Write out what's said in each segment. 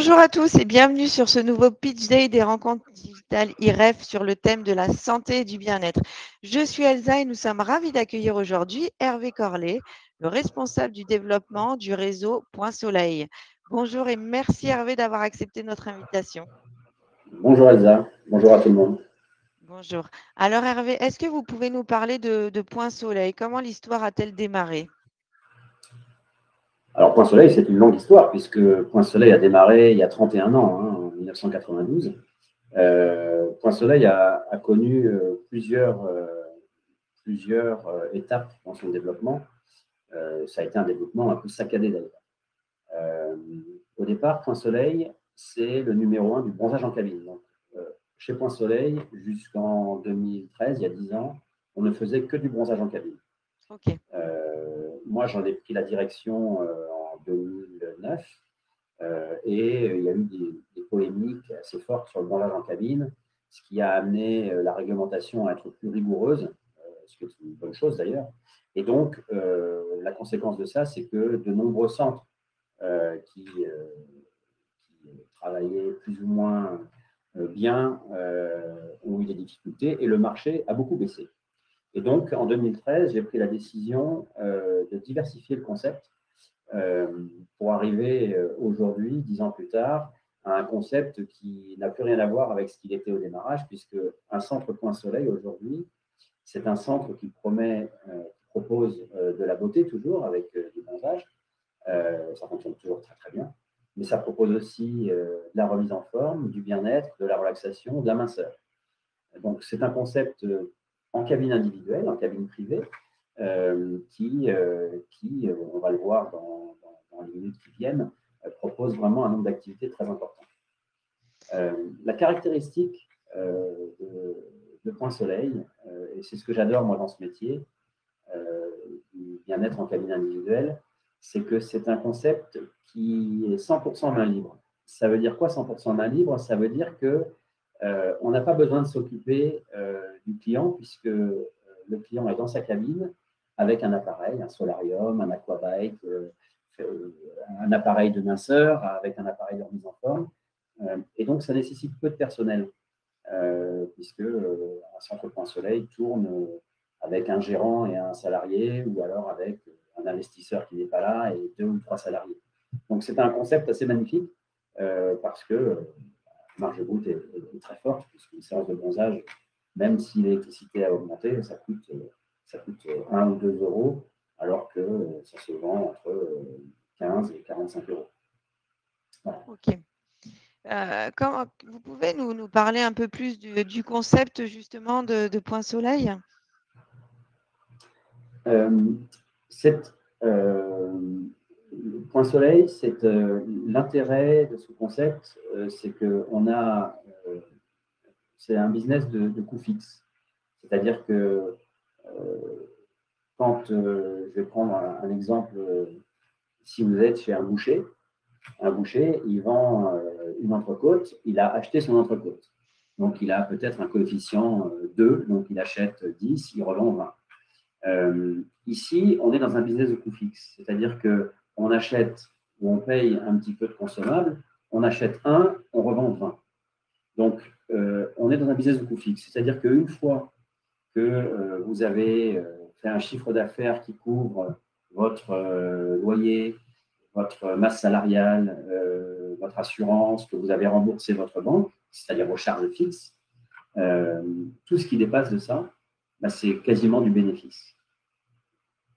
Bonjour à tous et bienvenue sur ce nouveau Pitch Day des rencontres digitales IREF sur le thème de la santé et du bien-être. Je suis Elsa et nous sommes ravis d'accueillir aujourd'hui Hervé Corlet, le responsable du développement du réseau Point Soleil. Bonjour et merci Hervé d'avoir accepté notre invitation. Bonjour Elsa, bonjour à tout le monde. Bonjour. Alors Hervé, est-ce que vous pouvez nous parler de Point Soleil? Comment l'histoire a-t-elle démarré? Alors Point Soleil, c'est une longue histoire puisque Point Soleil a démarré il y a 31 ans, en 1992. Point Soleil a connu plusieurs étapes dans son développement. Ça a été un développement un peu saccadé d'ailleurs. Au départ, Point Soleil, c'est le numéro 1 du bronzage en cabine. Donc, chez Point Soleil, jusqu'en 2013, il y a 10 ans, on ne faisait que du bronzage en cabine. Ok. Moi, j'en ai pris la direction en 2009 et il y a eu des polémiques assez fortes sur le bronzage en cabine, ce qui a amené la réglementation à être plus rigoureuse, ce qui est une bonne chose d'ailleurs. Et donc, la conséquence de ça, c'est que de nombreux centres qui travaillaient plus ou moins bien ont eu des difficultés et le marché a beaucoup baissé. Et donc, en 2013, j'ai pris la décision de diversifier le concept pour arriver aujourd'hui, 10 ans plus tard, à un concept qui n'a plus rien à voir avec ce qu'il était au démarrage, puisque un centre Point Soleil aujourd'hui, c'est un centre qui propose de la beauté toujours avec du bronzage. Ça fonctionne toujours très très bien, mais ça propose aussi de la remise en forme, du bien-être, de la relaxation, de la minceur. Donc, c'est un concept en cabine individuelle, en cabine privée, qui, on va le voir dans les minutes qui viennent, propose vraiment un nombre d'activités très important. La caractéristique de Point Soleil, et c'est ce que j'adore moi dans ce métier, du bien-être en cabine individuelle, c'est que c'est un concept qui est 100% main libre. Ça veut dire quoi 100% main libre? Ça veut dire que on n'a pas besoin de s'occuper du client puisque le client est dans sa cabine avec un appareil, un solarium, un aquabike, un appareil de minceur avec un appareil de remise en forme. Et donc, ça nécessite peu de personnel puisque un centre Point Soleil tourne avec un gérant et un salarié ou alors avec un investisseur qui n'est pas là et 2 ou 3 salariés. Donc, c'est un concept assez magnifique parce que marge brute est très forte, puisqu'une séance de bronzage, même si l'électricité a augmenté, ça coûte 1 ou 2 euros, alors que ça se vend entre 15 et 45 euros. Voilà. Ok. Vous pouvez nous parler un peu plus du concept justement de Point Soleil? Point Soleil, l'intérêt de ce concept, c'est que c'est un business de coût fixe. C'est-à-dire que quand je vais prendre un exemple, si vous êtes chez un boucher, il vend une entrecôte, il a acheté son entrecôte. Donc, il a peut-être un coefficient 2, donc il achète 10, il revend 20. Ici, on est dans un business de coût fixe, c'est-à-dire qu'on achète ou on paye un petit peu de consommables, on achète 1, on revend 20. Donc, on est dans un business de coût fixe, c'est-à-dire qu'une fois que vous avez fait un chiffre d'affaires qui couvre votre loyer, votre masse salariale, votre assurance, que vous avez remboursé votre banque, c'est-à-dire vos charges fixes, tout ce qui dépasse de ça, c'est quasiment du bénéfice.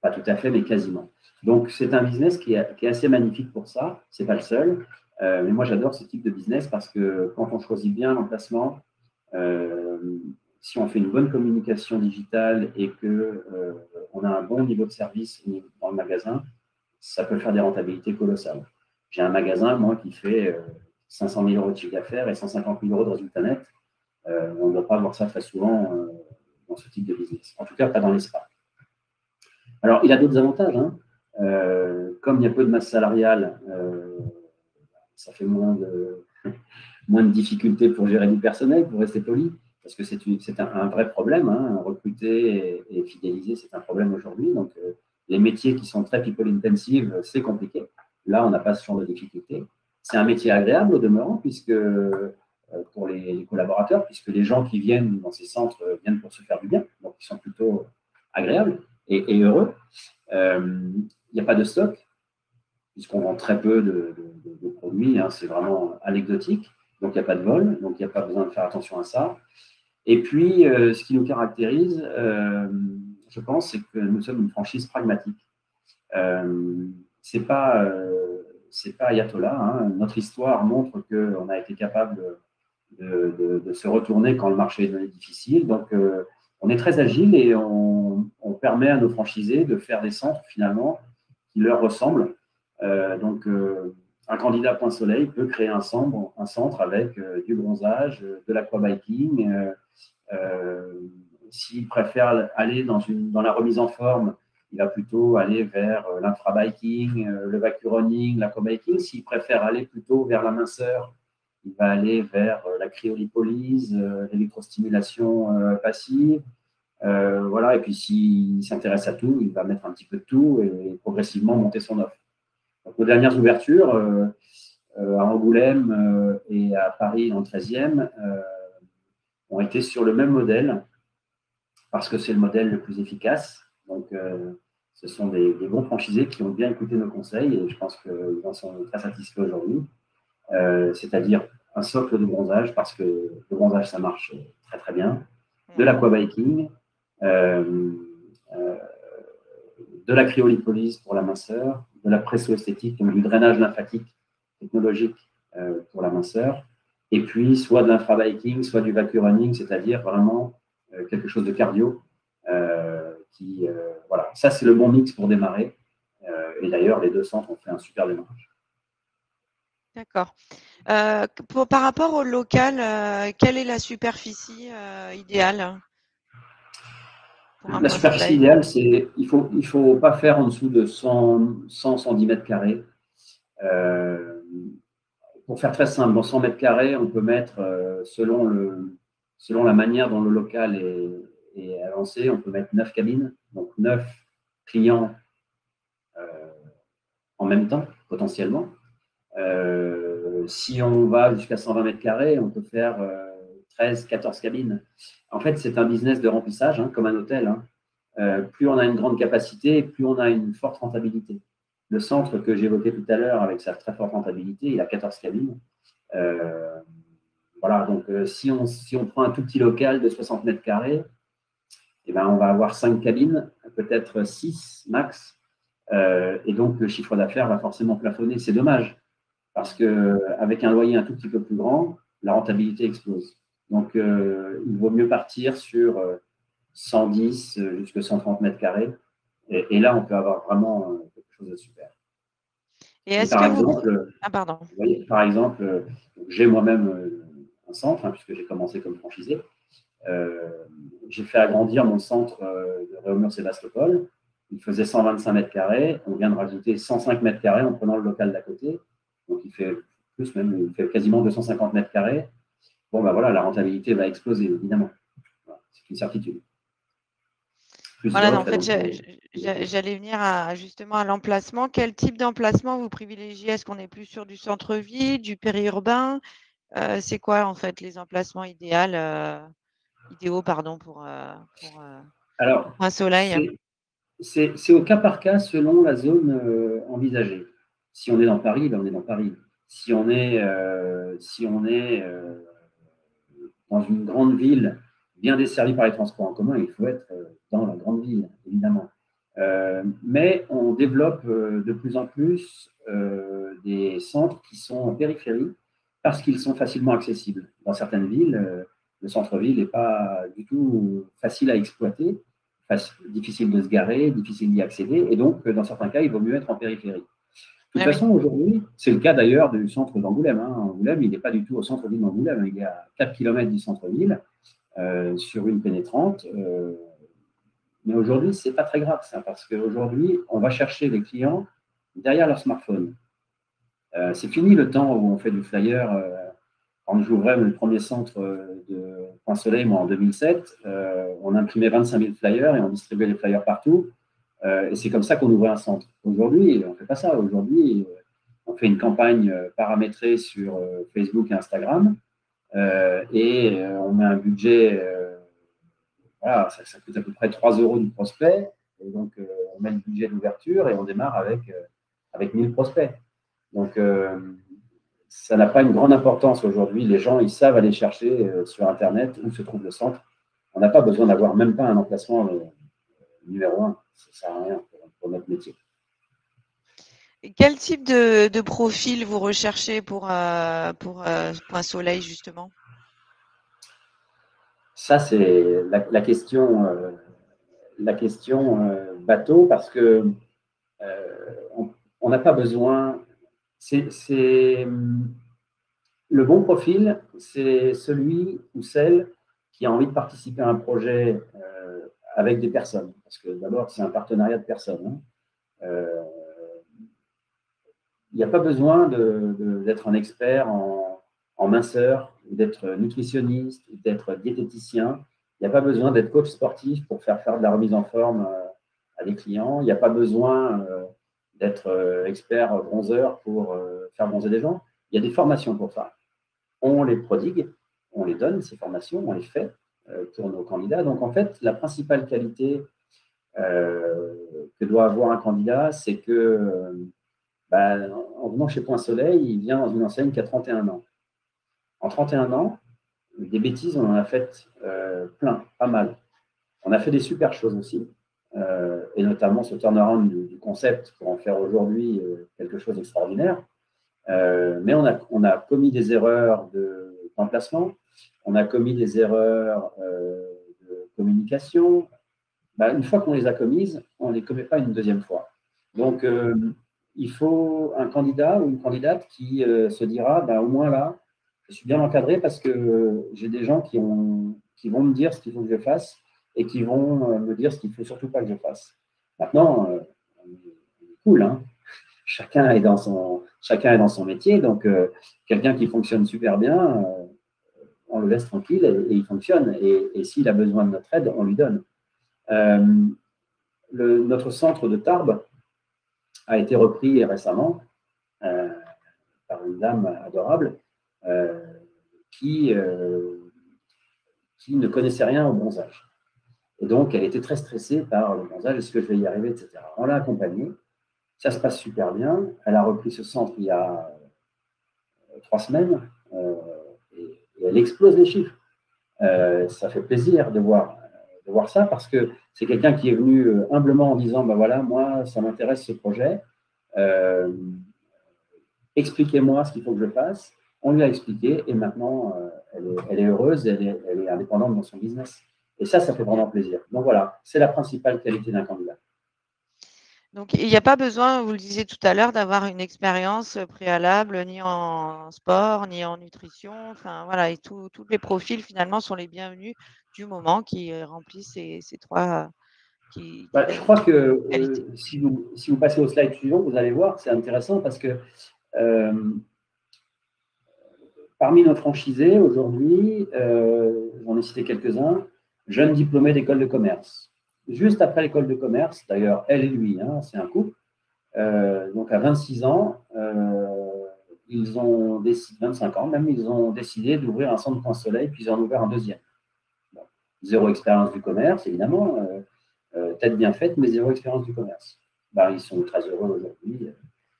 Pas tout à fait, mais quasiment. Donc, c'est un business qui est assez magnifique pour ça. Ce n'est pas le seul. Mais moi, j'adore ce type de business parce que quand on choisit bien l'emplacement, si on fait une bonne communication digitale et qu'on a un bon niveau de service dans le magasin, ça peut faire des rentabilités colossales. J'ai un magasin, moi, qui fait 500 000 euros de chiffre d'affaires et 150 000 euros de résultat net. On ne doit pas voir ça très souvent dans ce type de business. En tout cas, pas dans les spas. Alors, il a d'autres avantages. Comme il y a peu de masse salariale, ça fait moins de difficultés pour gérer du personnel, pour rester poli, parce que c'est un vrai problème. Recruter et fidéliser, c'est un problème aujourd'hui. Donc, les métiers qui sont très people intensive, c'est compliqué. Là, on n'a pas ce genre de difficulté. C'est un métier agréable au demeurant, puisque pour les collaborateurs, puisque les gens qui viennent dans ces centres viennent pour se faire du bien, donc ils sont plutôt agréables et heureux. Il n'y a pas de stock, puisqu'on vend très peu de produits, hein, c'est vraiment anecdotique, donc il n'y a pas de vol, donc il n'y a pas besoin de faire attention à ça. Et puis, ce qui nous caractérise, je pense, c'est que nous sommes une franchise pragmatique. C'est pas ayatollah. Hein. Notre histoire montre qu'on a été capable de se retourner quand le marché est devenu difficile. Donc, on est très agile et on permet à nos franchisés de faire des centres finalement qui leur ressemblent. Un candidat Point Soleil peut créer un centre avec du bronzage, de l'aquabiking. S'il préfère aller dans la remise en forme, il va plutôt aller vers l'infrabiking, le vacurunning, l'aquabiking. S'il préfère aller plutôt vers la minceur, il va aller vers la cryolipolyse, l'électrostimulation passive. Voilà. Et puis, s'il s'intéresse à tout, il va mettre un petit peu de tout et progressivement monter son offre. Donc, aux dernières ouvertures, à Angoulême et à Paris dans le 13e, ont été sur le même modèle parce que c'est le modèle le plus efficace. Donc, ce sont des bons franchisés qui ont bien écouté nos conseils et je pense qu'ils en sont très satisfaits aujourd'hui. C'est-à-dire un socle de bronzage parce que le bronzage, ça marche très, très bien. De l'aquabiking, de la cryolipolyse pour la minceur, de la presso-esthétique, donc du drainage lymphatique technologique pour la minceur, et puis soit de l'infrabiking, soit du vacurunning, c'est-à-dire vraiment quelque chose de cardio. Voilà, ça c'est le bon mix pour démarrer. Et d'ailleurs, les deux centres ont fait un super démarrage. D'accord. Par rapport au local, quelle est la superficie idéale pour un La Point superficie Soleil? idéale, c'est il faut pas faire en dessous de 110 mètres carrés. Pour faire très simple, dans 100 mètres carrés, on peut mettre, selon la manière dont le local est avancé, on peut mettre 9 cabines, donc 9 clients en même temps, potentiellement. Si on va jusqu'à 120 mètres carrés, on peut faire 13, 14 cabines. En fait, c'est un business de remplissage, hein, comme un hôtel. Hein. Plus on a une grande capacité, plus on a une forte rentabilité. Le centre que j'évoquais tout à l'heure, avec sa très forte rentabilité, il a 14 cabines. Voilà, donc si on prend un tout petit local de 60 mètres carrés, eh ben, on va avoir 5 cabines, peut-être 6 max. Et donc, le chiffre d'affaires va forcément plafonner. C'est dommage, parce qu'avec un loyer un tout petit peu plus grand, la rentabilité explose. Donc, il vaut mieux partir sur 110 jusqu'à 130 mètres carrés. Et là, on peut avoir vraiment quelque chose de super. Et est-ce que vous… Ah, pardon. Vous voyez, par exemple, j'ai moi-même un centre, hein, puisque j'ai commencé comme franchisé. J'ai fait agrandir mon centre de Réaumur-Sébastopol. Il faisait 125 mètres carrés. On vient de rajouter 105 mètres carrés en prenant le local d'à côté. Donc, il fait plus même, il fait quasiment 250 mètres carrés. Bon, ben voilà, la rentabilité va exploser, évidemment. Voilà, c'est une certitude. Voilà, en fait, j'allais venir justement à l'emplacement. Quel type d'emplacement vous privilégiez? Est-ce qu'on est plus sur du centre-ville, du périurbain? C'est quoi, en fait, les emplacements idéaux pour Point Soleil? C'est au cas par cas selon la zone envisagée. Si on est dans Paris, ben on est dans Paris. Si on est dans une grande ville bien desservie par les transports en commun, il faut être dans la grande ville, évidemment. Mais on développe de plus en plus des centres qui sont en périphérie parce qu'ils sont facilement accessibles. Dans certaines villes, le centre-ville n'est pas du tout facile à exploiter, difficile de se garer, difficile d'y accéder, et donc dans certains cas, il vaut mieux être en périphérie. De toute façon, aujourd'hui, c'est le cas d'ailleurs du centre d'Angoulême. Hein. Angoulême, il n'est pas du tout au centre-ville d'Angoulême, il est à 4 km du centre-ville, sur une pénétrante. Mais aujourd'hui, ce n'est pas très grave, ça, parce qu'aujourd'hui, on va chercher les clients derrière leur smartphone. C'est fini le temps où on fait du flyer. Quand j'ouvrais le premier centre de Point Soleil, moi, en 2007, on imprimait 25 000 flyers et on distribuait les flyers partout. Et c'est comme ça qu'on ouvrait un centre. Aujourd'hui, on ne fait pas ça. Aujourd'hui, on fait une campagne paramétrée sur Facebook et Instagram et on met un budget, voilà, ça coûte à peu près 3 euros du prospect. Et donc, on met le budget d'ouverture et on démarre avec 1000 prospects. Donc, ça n'a pas une grande importance aujourd'hui. Les gens, ils savent aller chercher sur Internet où se trouve le centre. On n'a pas besoin d'avoir même pas un emplacement numéro un. Ça ne sert à rien pour notre métier. Et quel type de profil vous recherchez pour Point Soleil, justement? Ça, c'est la question, bateau parce que on n'a pas besoin. Le bon profil, c'est celui ou celle qui a envie de participer à un projet avec des personnes. Parce que d'abord, c'est un partenariat de personnes. Hein. Il n'y a pas besoin d'être un expert en minceur, d'être nutritionniste, d'être diététicien. Il n'y a pas besoin d'être coach sportif pour faire de la remise en forme à des clients. Il n'y a pas besoin d'être expert bronzeur pour faire bronzer des gens. Il y a des formations pour ça. On les prodigue, on les donne, ces formations, on les fait pour nos candidats. Donc, en fait, la principale qualité que doit avoir un candidat, c'est que en venant chez Point Soleil, il vient dans une enseigne qui a 31 ans. En 31 ans, des bêtises, on en a fait plein, pas mal. On a fait des super choses aussi, et notamment ce turnaround du concept pour en faire aujourd'hui quelque chose d'extraordinaire. Mais on a commis des erreurs d'emplacement, on a commis des erreurs de communication. Une fois qu'on les a commises, on ne les commet pas une deuxième fois. Donc, il faut un candidat ou une candidate qui se dira, au moins là, je suis bien encadré parce que j'ai des gens qui vont me dire ce qu'il faut que je fasse et qui vont me dire ce qu'il ne faut surtout pas que je fasse. Maintenant, on est cool, hein. Chacun est dans son métier, donc quelqu'un qui fonctionne super bien, on le laisse tranquille et il fonctionne. Et s'il a besoin de notre aide, on lui donne. Notre centre de Tarbes a été repris récemment par une dame adorable qui ne connaissait rien au bronzage. Et donc, elle était très stressée par le bronzage, est-ce que je vais y arriver, etc. On l'a accompagnée, ça se passe super bien. Elle a repris ce centre il y a 3 semaines et elle explose les chiffres. Ça fait plaisir de voir ça parce que c'est quelqu'un qui est venu humblement en disant voilà, moi, ça m'intéresse ce projet. Expliquez-moi ce qu'il faut que je fasse. On lui a expliqué et maintenant, elle est heureuse, elle est indépendante dans son business. Et ça fait vraiment plaisir. Donc voilà, c'est la principale qualité d'un candidat. Donc, il n'y a pas besoin, vous le disiez tout à l'heure, d'avoir une expérience préalable ni en sport, ni en nutrition. Enfin, voilà, et tous les profils, finalement, sont les bienvenus du moment qui remplissent ces trois Je crois que si vous passez au slide suivant, vous allez voir, c'est intéressant parce que parmi nos franchisés, aujourd'hui, j'en ai cité quelques-uns, jeunes diplômés d'école de commerce. Juste après l'école de commerce, d'ailleurs, elle et lui, c'est un couple, donc à 26 ans, ils ont décidé, 25 ans même, ils ont décidé d'ouvrir un centre Point Soleil, puis ils en ont ouvert un deuxième. Bon, zéro expérience du commerce, évidemment, tête bien faite, mais zéro expérience du commerce. Ils sont très heureux aujourd'hui.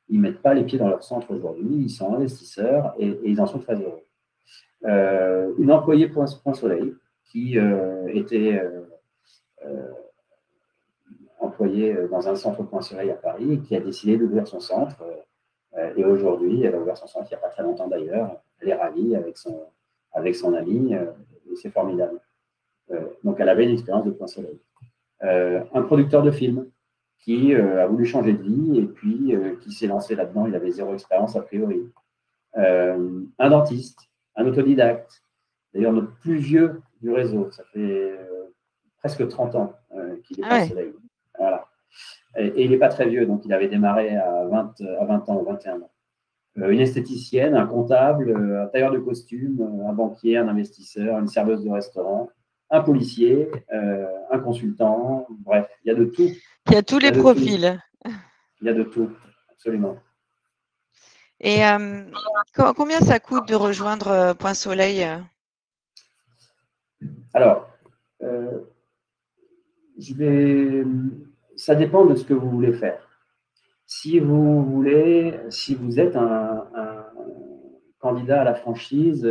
Ils ne mettent pas les pieds dans leur centre aujourd'hui, ils sont investisseurs et ils en sont très heureux. Une employée Point Soleil qui était employée dans un centre Point Soleil à Paris et qui a décidé d'ouvrir son centre. Et aujourd'hui, elle a ouvert son centre il n'y a pas très longtemps d'ailleurs. Elle est ravie avec son ami et c'est formidable. Donc, elle avait une expérience de Point Soleil. Un producteur de films qui a voulu changer de vie et puis qui s'est lancé là-dedans. Il avait zéro expérience a priori. Un dentiste, un autodidacte, d'ailleurs notre plus vieux du réseau. Ça fait presque 30 ans qu'il est Point Soleil. Voilà. Et il n'est pas très vieux, donc il avait démarré à 20 ans ou 21 ans. Une esthéticienne, un comptable, un tailleur de costume, un banquier, un investisseur, une serveuse de restaurant, un policier, un consultant, bref, il y a de tout. Il y a tous les profils. Il y a de tout, absolument. Et combien ça coûte de rejoindre Point Soleil? Alors, ça dépend de ce que vous voulez faire. Si vous êtes un candidat à la franchise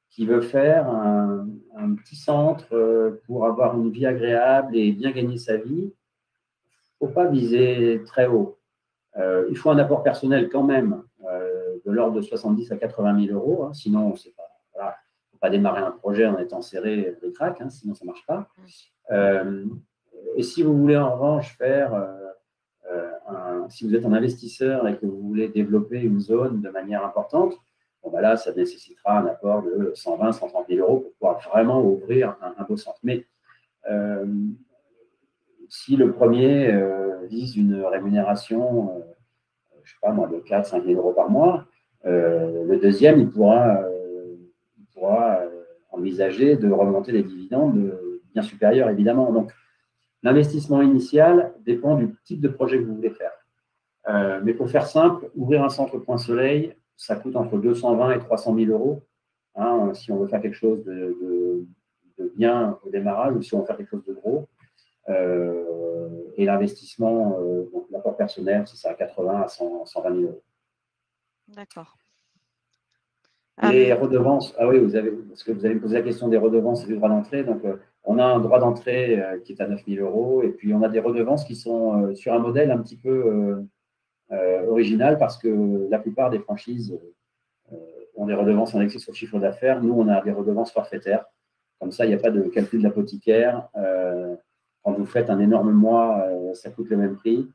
qui veut faire un petit centre pour avoir une vie agréable et bien gagner sa vie, il ne faut pas viser très haut. Il faut un apport personnel quand même de l'ordre de 70 à 80 000 euros, hein, sinon, c'est pas, voilà, faut pas démarrer un projet en étant serré des cracks, hein, sinon ça ne marche pas. Et si vous voulez en revanche faire si vous êtes un investisseur et que vous voulez développer une zone de manière importante, bon, ben là, ça nécessitera un apport de 120 130 000 euros pour pouvoir vraiment ouvrir un beau centre. Mais si le premier vise une rémunération, je ne sais pas moi, de 4 5 000 euros par mois, le deuxième, il pourra envisager de remonter les dividendes bien supérieurs, évidemment. Donc, l'investissement initial dépend du type de projet que vous voulez faire. Mais pour faire simple, ouvrir un centre Point Soleil, ça coûte entre 220 et 300 000 euros. Hein, si on veut faire quelque chose de bien au démarrage ou si on veut faire quelque chose de gros. Et l'investissement, donc l'apport personnel, c'est ça, à 80 à 120 000 euros. D'accord. Les redevances, ah oui, parce que vous avez posé la question des redevances et du droit d'entrée. Donc, on a un droit d'entrée qui est à 9 000 euros et puis on a des redevances qui sont sur un modèle un petit peu original parce que la plupart des franchises ont des redevances indexées sur le chiffre d'affaires. Nous, on a des redevances forfaitaires. Comme ça, il n'y a pas de calcul de l'apothicaire. Quand vous faites un énorme mois, ça coûte le même prix.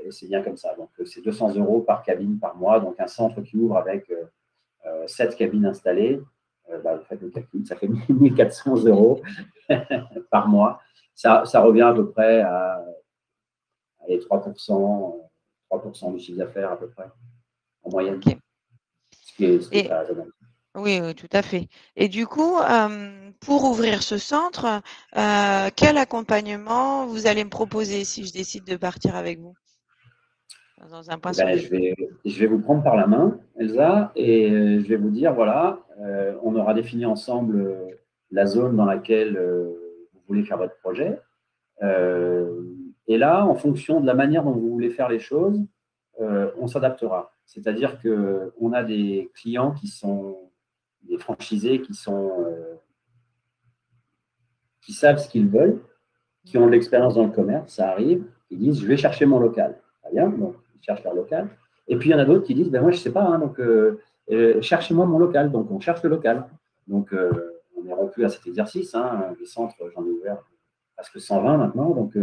Et c'est bien comme ça. Donc, c'est 200 euros par cabine par mois. Donc, un centre qui ouvre avec 7 cabines installées, vous faites le calcul, ça fait 1 400 euros par mois. Ça revient à peu près à 3% du chiffre d'affaires à peu près, en moyenne. Okay. Ce qui est pas raisonnable. Oui, oui, tout à fait. Et du coup, pour ouvrir ce centre, quel accompagnement vous allez me proposer si je décide de partir avec vous dans un Point Soleil? Je vais vous prendre par la main, Elsa, et je vais vous dire, voilà, on aura défini ensemble la zone dans laquelle vous voulez faire votre projet. Et là, en fonction de la manière dont vous voulez faire les choses, on s'adaptera. C'est-à-dire qu'on a des clients qui sont des franchisés qui savent ce qu'ils veulent, qui ont de l'expérience dans le commerce, ça arrive, ils disent je vais chercher mon local. Très bien, donc ils cherchent leur local. Et puis il y en a d'autres qui disent ben moi je ne sais pas, hein, donc cherchez-moi mon local. Donc on cherche le local. Donc on est rompu à cet exercice. Hein. Les centres, j'en ai ouvert presque 120 maintenant. Donc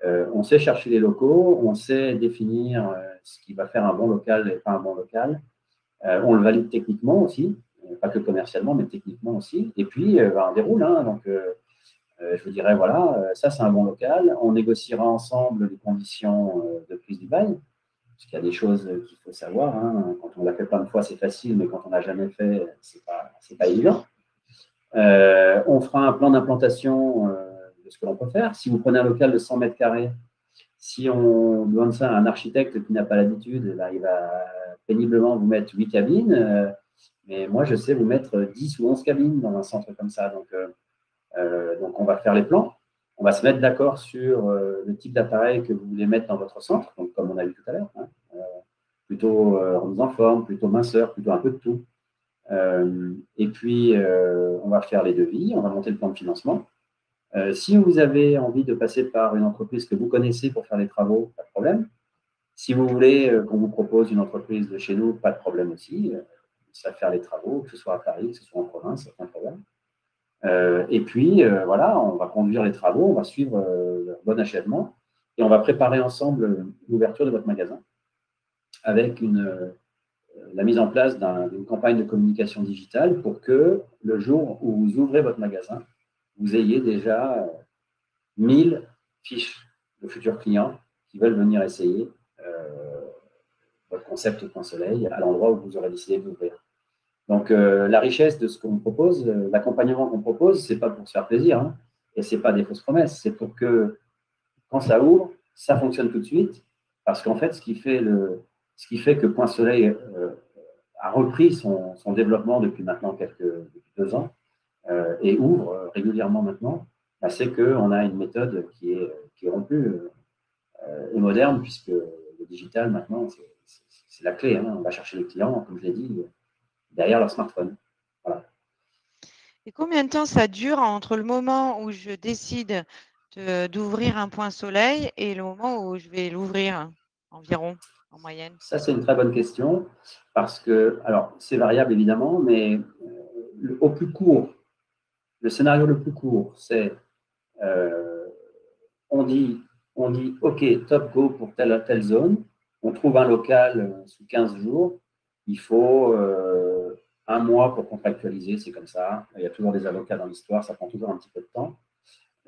on sait chercher les locaux, on sait définir ce qui va faire un bon local et pas un bon local. On le valide techniquement aussi, pas que commercialement, mais techniquement aussi. Et puis on déroule. Hein, donc je vous dirais, voilà, ça c'est un bon local. On négociera ensemble les conditions de prise du bail, parce qu'il y a des choses qu'il faut savoir. Hein. Quand on l'a fait plein de fois, c'est facile, mais quand on n'a jamais fait, c'est pas évident. On fera un plan d'implantation de ce que l'on peut faire. Si vous prenez un local de 100 mètres carrés, si on donne ça à un architecte qui n'a pas l'habitude, il va péniblement vous mettre 8 cabines. Mais moi, je sais vous mettre 10 ou 11 cabines dans un centre comme ça. Donc, on va faire les plans. On va se mettre d'accord sur le type d'appareil que vous voulez mettre dans votre centre, donc comme on a vu tout à l'heure. Hein, plutôt remise en forme, plutôt minceur, plutôt un peu de tout. Et puis, on va faire les devis, on va monter le plan de financement. Si vous avez envie de passer par une entreprise que vous connaissez pour faire les travaux, pas de problème. Si vous voulez qu'on vous propose une entreprise de chez nous, pas de problème aussi. Ça va faire les travaux, que ce soit à Paris, que ce soit en province, aucun problème. Et puis, voilà, on va conduire les travaux, on va suivre leur bon achèvement et on va préparer ensemble l'ouverture de votre magasin avec la mise en place d'une campagne de communication digitale pour que le jour où vous ouvrez votre magasin, vous ayez déjà 1000 fiches de futurs clients qui veulent venir essayer votre concept Point Soleil à l'endroit où vous aurez décidé d'ouvrir. Donc, la richesse de ce qu'on propose, l'accompagnement qu'on propose, ce n'est pas pour se faire plaisir, hein, et ce n'est pas des fausses promesses, c'est pour que quand ça ouvre, ça fonctionne tout de suite, parce qu'en fait, ce qui fait Ce qui fait que Point Soleil a repris son développement depuis maintenant depuis 2 ans et ouvre régulièrement maintenant. Bah, c'est qu'on a une méthode qui est rompue et moderne, puisque le digital maintenant, c'est la clé. Hein. On va chercher les clients, comme je l'ai dit, derrière leur smartphone. Voilà. Et combien de temps ça dure entre le moment où je décide d'ouvrir un Point Soleil et le moment où je vais l'ouvrir environ, en moyenne? Ça, c'est une très bonne question, parce que, alors, c'est variable évidemment, mais au plus court, le scénario le plus court, c'est on dit, OK, top go pour telle zone, on trouve un local sous 15 jours, il faut 1 mois pour contractualiser, c'est comme ça. Il y a toujours des avocats dans l'histoire, ça prend toujours un petit peu de temps.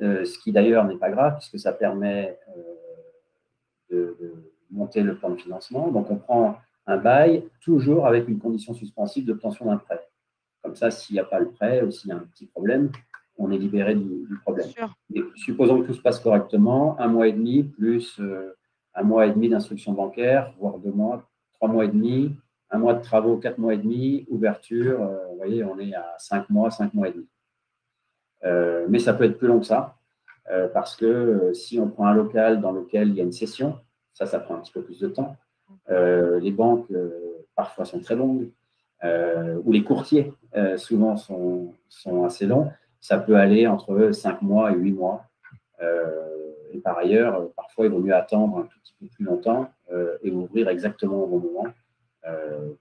Ce qui d'ailleurs n'est pas grave, puisque ça permet de monter le plan de financement. Donc on prend un bail, toujours avec une condition suspensive d'obtention d'un prêt. Comme ça, s'il n'y a pas le prêt ou s'il y a un petit problème, on est libéré du problème. Et supposons que tout se passe correctement, 1 mois et demi plus 1 mois et demi d'instruction bancaire, voire 2 mois, 3 mois et demi, 1 mois de travaux, 4 mois et demi, ouverture, vous voyez, on est à 5 mois, 5 mois et demi. Mais ça peut être plus long que ça, parce que si on prend un local dans lequel il y a une cession, ça prend un petit peu plus de temps. Les banques, parfois, sont très longues, ou les courtiers, souvent, sont assez longs. Ça peut aller entre 5 mois et 8 mois. Et par ailleurs, parfois, il vaut mieux attendre un tout petit peu plus longtemps et ouvrir exactement au bon moment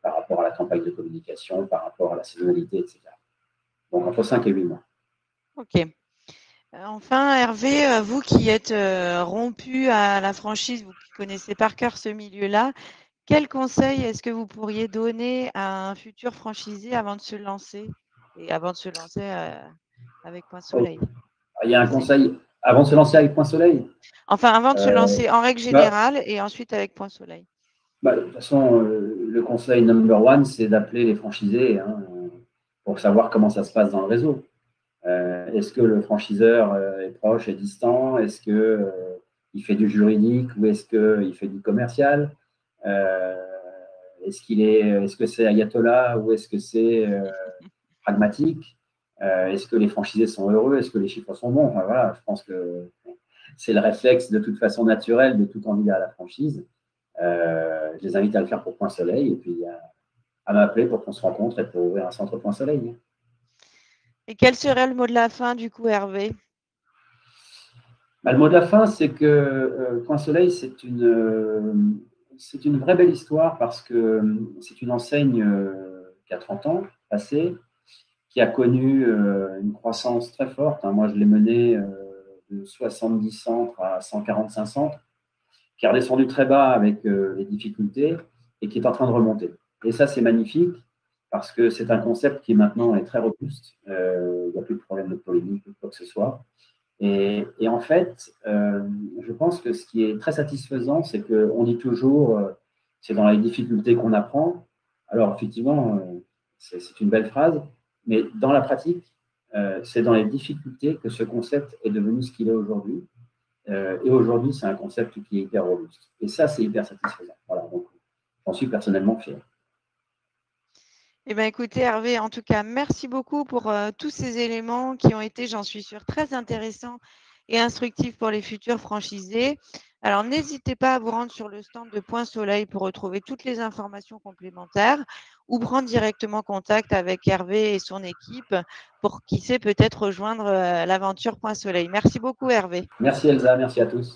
par rapport à la campagne de communication, par rapport à la saisonnalité, etc. Donc, entre 5 et 8 mois. OK. Enfin, Hervé, vous qui êtes rompu à la franchise, vous qui connaissez par cœur ce milieu-là, quel conseil est-ce que vous pourriez donner à un futur franchisé avant de se lancer et avant de se lancer avec Point Soleil? Il y a un conseil avant de se lancer avec Point Soleil. Enfin, avant de se lancer en règle générale et ensuite avec Point Soleil. De toute façon, le conseil number one, c'est d'appeler les franchisés pour savoir comment ça se passe dans le réseau. Est-ce que le franchiseur est proche, est distant? Est-ce qu'il fait du juridique ou est-ce qu'il fait du commercial? Est-ce que c'est ayatollah ou est-ce que c'est pragmatique? Est-ce que les franchisés sont heureux? Est-ce que les chiffres sont bons? Enfin, voilà, je pense que c'est le réflexe de toute façon naturel de tout candidat à la franchise. Je les invite à le faire pour Point Soleil et puis à m'appeler pour qu'on se rencontre et pour ouvrir un centre Point Soleil. Et quel serait le mot de la fin, du coup, Hervé? Le mot de la fin, c'est que Point Soleil, c'est une vraie belle histoire parce que c'est une enseigne qui a 30 ans passé, qui a connu une croissance très forte. Moi, je l'ai menée de 70 centres à 145 centres, qui est redescendu très bas avec les difficultés et qui est en train de remonter. Et ça, c'est magnifique parce que c'est un concept qui maintenant est très robuste. Il n'y a plus de problème de polémique ou quoi que ce soit. Et en fait, je pense que ce qui est très satisfaisant, c'est qu'on dit toujours c'est dans les difficultés qu'on apprend. Alors, effectivement, c'est une belle phrase, mais dans la pratique, c'est dans les difficultés que ce concept est devenu ce qu'il est aujourd'hui. Et aujourd'hui, c'est un concept qui est hyper robuste. Et ça, c'est hyper satisfaisant. Voilà, donc j'en suis personnellement fier. Eh bien, écoutez, Hervé, en tout cas, merci beaucoup pour tous ces éléments qui ont été, j'en suis sûre, très intéressants et instructifs pour les futurs franchisés. Alors, n'hésitez pas à vous rendre sur le stand de Point Soleil pour retrouver toutes les informations complémentaires ou prendre directement contact avec Hervé et son équipe pour, qui sait, peut-être rejoindre l'aventure Point Soleil. Merci beaucoup, Hervé. Merci Elsa, merci à tous.